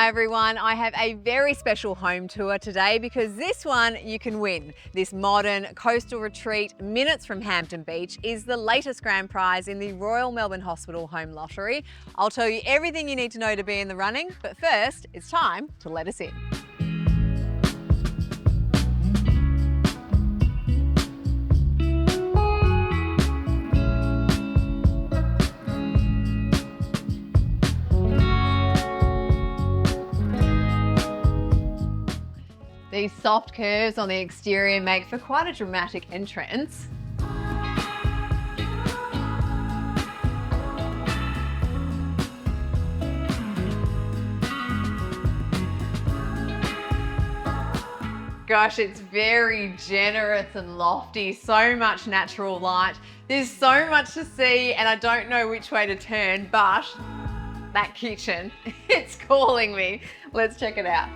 Hi everyone, I have a very special home tour today because this one you can win. This modern coastal retreat minutes from Hampton Beach is the latest grand prize in the Royal Melbourne Hospital Home Lottery. I'll tell you everything you need to know to be in the running, but first it's time to let us in. These soft curves on the exterior make for quite a dramatic entrance. Gosh, it's very generous and lofty, so much natural light. There's so much to see and I don't know which way to turn, but that kitchen, it's calling me. Let's check it out.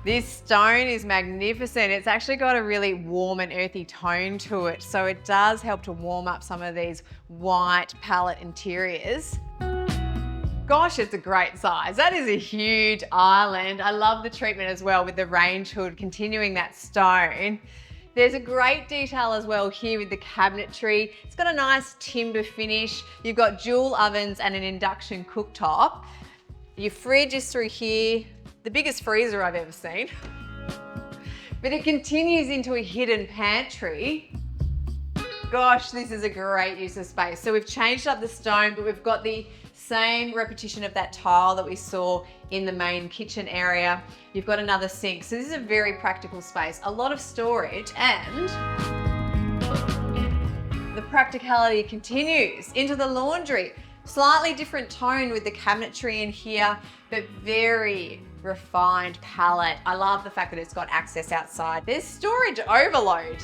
This stone is magnificent. It's actually got a really warm and earthy tone to it, so it does help to warm up some of these white palette interiors. Gosh, it's a great size. That is a huge island. I love the treatment as well with the range hood continuing that stone. There's a great detail as well here with the cabinetry. It's got a nice timber finish. You've got dual ovens and an induction cooktop. Your fridge is through here. The biggest freezer I've ever seen. But it continues into a hidden pantry. Gosh, this is a great use of space. So we've changed up the stone, but we've got the same repetition of that tile that we saw in the main kitchen area. You've got another sink. So this is a very practical space, a lot of storage, and the practicality continues into the laundry. Slightly different tone with the cabinetry in here, but very refined palette. I love the fact that it's got access outside. There's storage overload.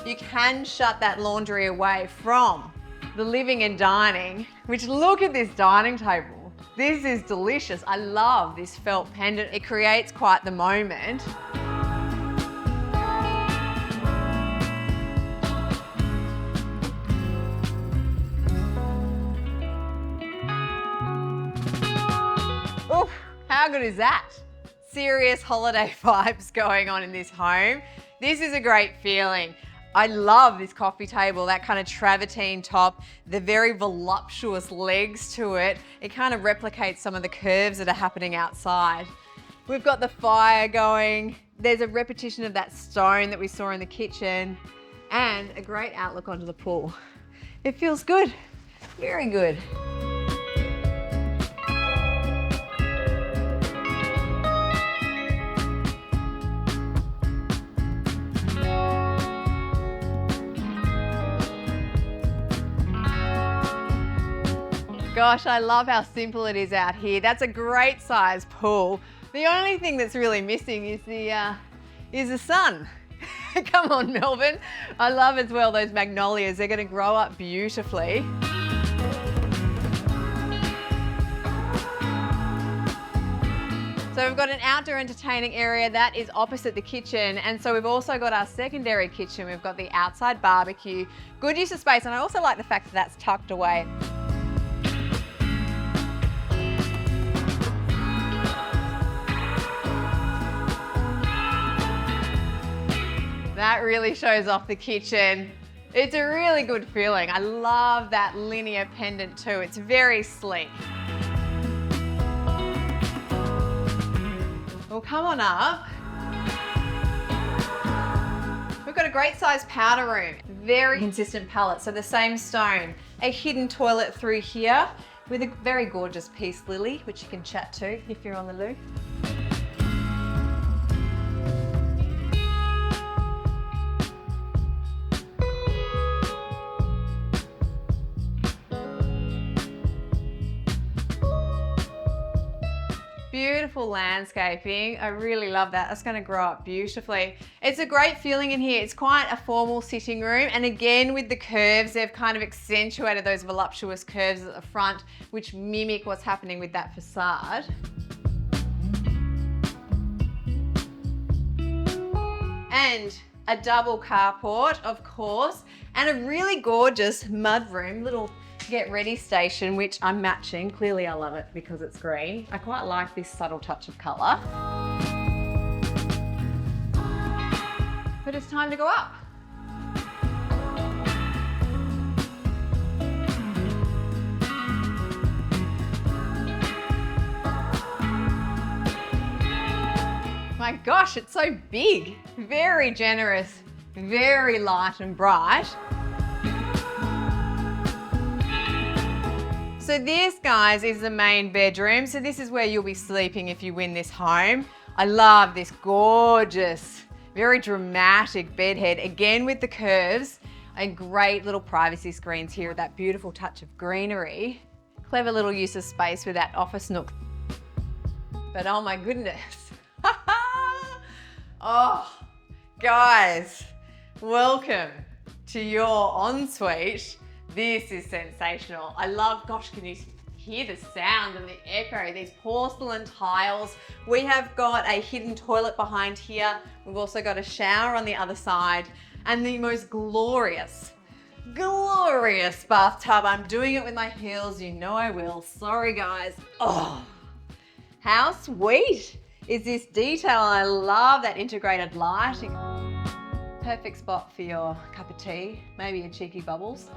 You can shut that laundry away from the living and dining, which look at this dining table. This is delicious. I love this felt pendant. It creates quite the moment. Oof, how good is that? Serious holiday vibes going on in this home. This is a great feeling. I love this coffee table, that kind of travertine top, the very voluptuous legs to it. It kind of replicates some of the curves that are happening outside. We've got the fire going. There's a repetition of that stone that we saw in the kitchen and a great outlook onto the pool. It feels good, very good. Gosh, I love how simple it is out here. That's a great size pool. The only thing that's really missing is the sun. Come on, Melbourne. I love as well those magnolias. They're going to grow up beautifully. So we've got an outdoor entertaining area that is opposite the kitchen, and so we've also got our secondary kitchen. We've got the outside barbecue. Good use of space, and I also like the fact that that's tucked away. That really shows off the kitchen. It's a really good feeling. I love that linear pendant too. It's very sleek. Well, come on up. We've got a great size powder room. Very consistent palette, so the same stone. A hidden toilet through here with a very gorgeous peace lily, which you can chat to if you're on the loo. Beautiful landscaping. I really love that. That's going to grow up beautifully. It's a great feeling in here. It's quite a formal sitting room. And again, with the curves, they've kind of accentuated those voluptuous curves at the front, which mimic what's happening with that facade. And a double carport, of course, and a really gorgeous mudroom, little get ready station, which I'm matching. Clearly I love it because it's green. I quite like this subtle touch of colour. But it's time to go up. My gosh, it's so big. Very generous, very light and bright. So this, guys, is the main bedroom. So this is where you'll be sleeping if you win this home. I love this gorgeous, very dramatic bed head, again with the curves, and great little privacy screens here with that beautiful touch of greenery. Clever little use of space with that office nook. But oh my goodness. Oh, guys, welcome to your ensuite. This is sensational. I love, gosh, can you hear the sound and the echo? These porcelain tiles. We have got a hidden toilet behind here. We've also got a shower on the other side and the most glorious bathtub. I'm doing it with my heels. You know I will. Sorry, guys. Oh, how sweet is this detail? I love that integrated lighting. Perfect spot for your cup of tea, maybe a cheeky bubbles.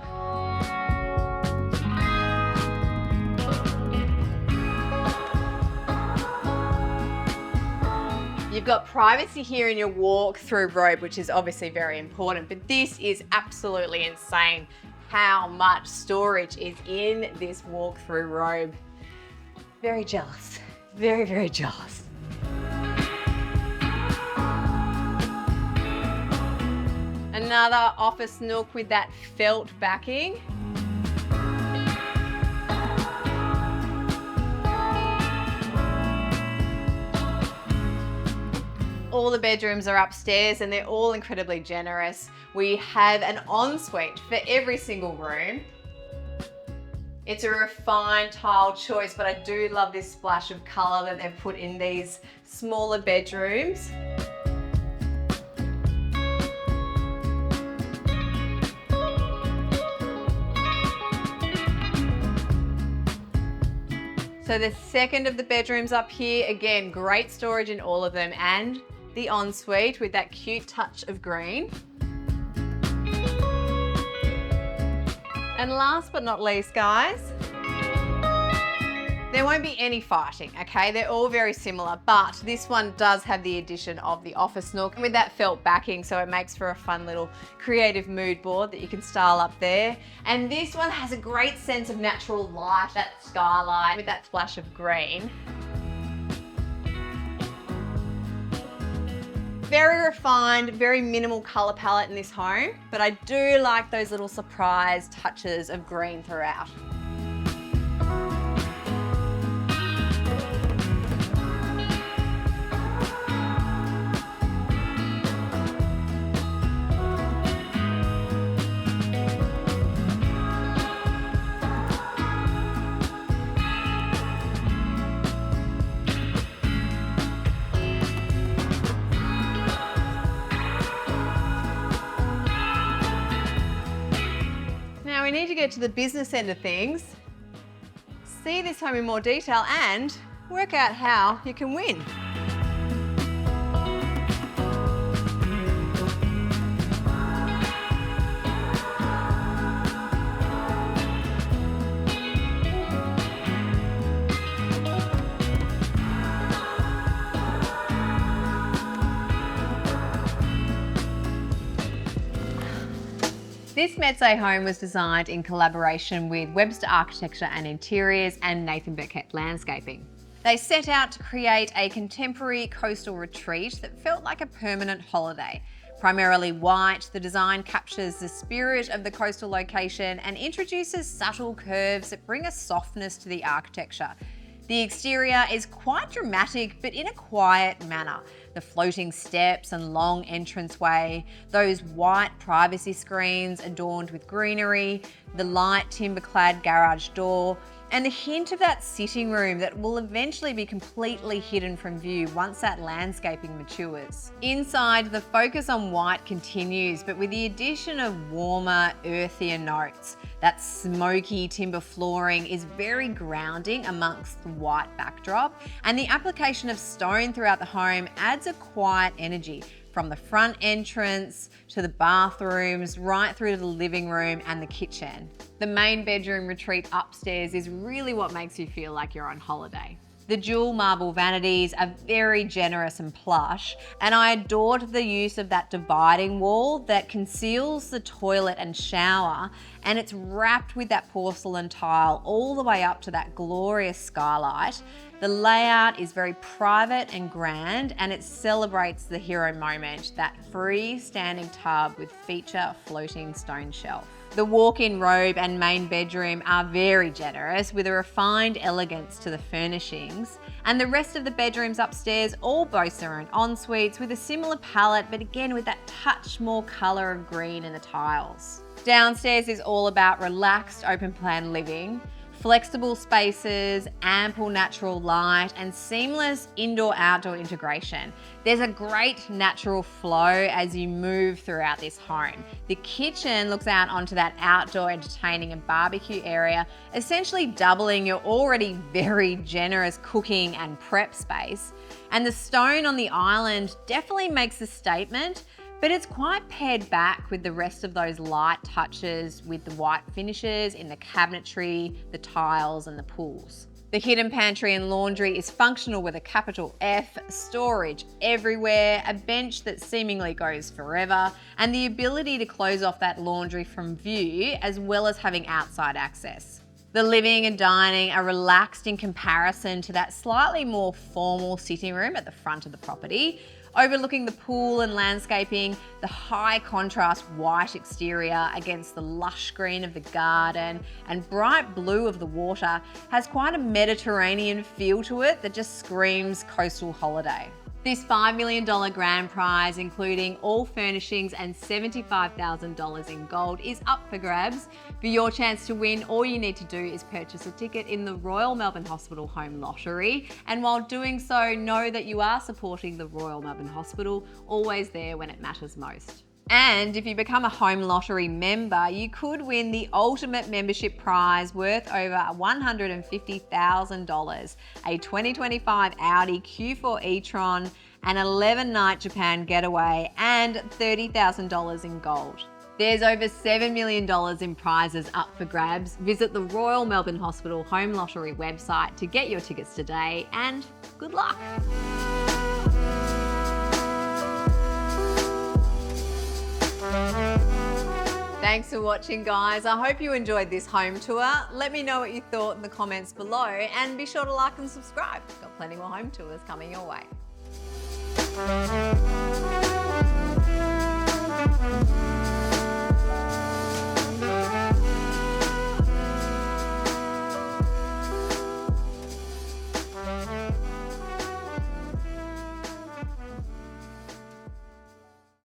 You've got privacy here in your walk-through robe, which is obviously very important, but this is absolutely insane how much storage is in this walk-through robe. Very jealous, very, very jealous. Another office nook with that felt backing. All the bedrooms are upstairs and they're all incredibly generous. We have an ensuite for every single room. It's a refined tile choice, but I do love this splash of colour that they've put in these smaller bedrooms. So the second of the bedrooms up here, again, great storage in all of them, and the ensuite with that cute touch of green. And last but not least, guys, there won't be any fighting, okay? They're all very similar, but this one does have the addition of the office nook with that felt backing, so it makes for a fun little creative mood board that you can style up there. And this one has a great sense of natural light, that skylight with that splash of green. Very refined, very minimal colour palette in this home, but I do like those little surprise touches of green throughout. We need to get to the business end of things, see this home in more detail and work out how you can win. This Mazzei home was designed in collaboration with Webster Architecture and Interiors and Nathan Burkett Landscaping. They set out to create a contemporary coastal retreat that felt like a permanent holiday. Primarily white, the design captures the spirit of the coastal location and introduces subtle curves that bring a softness to the architecture. The exterior is quite dramatic, but in a quiet manner. The floating steps and long entranceway, those white privacy screens adorned with greenery, the light timber-clad garage door, and a hint of that sitting room that will eventually be completely hidden from view once that landscaping matures. Inside, the focus on white continues, but with the addition of warmer, earthier notes. That smoky timber flooring is very grounding amongst the white backdrop, and the application of stone throughout the home adds a quiet energy from the front entrance to the bathrooms, right through to the living room and the kitchen. The main bedroom retreat upstairs is really what makes you feel like you're on holiday. The dual marble vanities are very generous and plush, and I adored the use of that dividing wall that conceals the toilet and shower, and it's wrapped with that porcelain tile all the way up to that glorious skylight. The layout is very private and grand, and it celebrates the hero moment, that free-standing tub with feature floating stone shelf. The walk-in robe and main bedroom are very generous, with a refined elegance to the furnishings, and the rest of the bedrooms upstairs all boast their own en-suites with a similar palette, but again with that touch more colour of green in the tiles. Downstairs is all about relaxed open plan living, flexible spaces, ample natural light, and seamless indoor-outdoor integration. There's a great natural flow as you move throughout this home. The kitchen looks out onto that outdoor entertaining and barbecue area, essentially doubling your already very generous cooking and prep space. And the stone on the island definitely makes a statement, but it's quite pared back with the rest of those light touches with the white finishes in the cabinetry, the tiles and the pools. The hidden pantry and laundry is functional with a capital F, storage everywhere, a bench that seemingly goes forever, and the ability to close off that laundry from view as well as having outside access. The living and dining are relaxed in comparison to that slightly more formal sitting room at the front of the property. Overlooking the pool and landscaping, the high contrast white exterior against the lush green of the garden and bright blue of the water has quite a Mediterranean feel to it that just screams coastal holiday. This $5 million grand prize, including all furnishings and $75,000 in gold, is up for grabs. For your chance to win, all you need to do is purchase a ticket in the Royal Melbourne Hospital Home Lottery. And while doing so, know that you are supporting the Royal Melbourne Hospital, always there when it matters most. And if you become a Home Lottery member, you could win the ultimate membership prize worth over $150,000, a 2025 Audi Q4 e-tron, an 11-night Japan getaway, and $30,000 in gold. There's over $7 million in prizes up for grabs. Visit the Royal Melbourne Hospital Home Lottery website to get your tickets today, and good luck. Thanks for watching, guys. I hope you enjoyed this home tour. Let me know what you thought in the comments below, and be sure to like and subscribe. Got plenty more home tours coming your way.